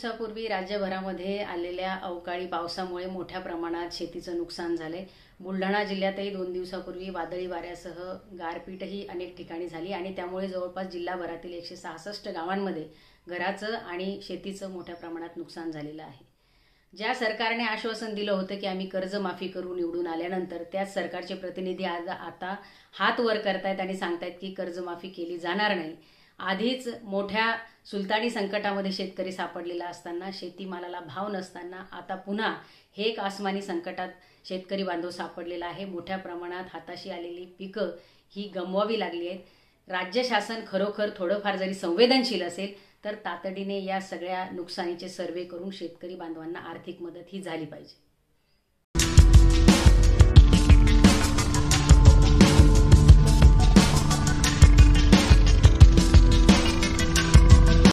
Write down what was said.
दिवसापूर्वी राज्यभरामध्ये आलेल्या अवकाळी पावसामुळे मोठ्या प्रमाणात शेतीचं नुकसान झाले। बुलढाणा जिल्ह्यातही 2 दिवसापूर्वी वादळी वाऱ्यासह गारपीटही अनेक ठिकाणी झाली आणि त्यामुळे जवळपास जिल्हाभरातील 166 गावांमध्ये घराचं आणि शेतीचं मोठ्या प्रमाणात नुकसान झालेलं आहे। ज्या सरकारने आश्वासन दिलं होतं की आम्ही कर्जमाफी करू निवडून आल्यानंतर, त्याच सरकारचे प्रतिनिधी आज आता हात वर करतायत आणि सांगतायत की कर्जमाफी केली जाणार नाही। आधीच मोठ्या सुलतानी संकटामध्ये शेतकरी सापडलेला असताना, शेतीमालाला भाव नसताना आता पुन्हा हे एक आसमानी संकटात शेतकरी बांधव सापडलेला आहे। मोठ्या प्रमाणात हाताशी आलेली पिकं ही गमवावी लागली आहेत। राज्य शासन खरोखर थोडंफार जरी संवेदनशील असेल तर तातडीने या सगळ्या नुकसानीचे सर्वे करून शेतकरी बांधवांना आर्थिक मदत ही झाली पाहिजे।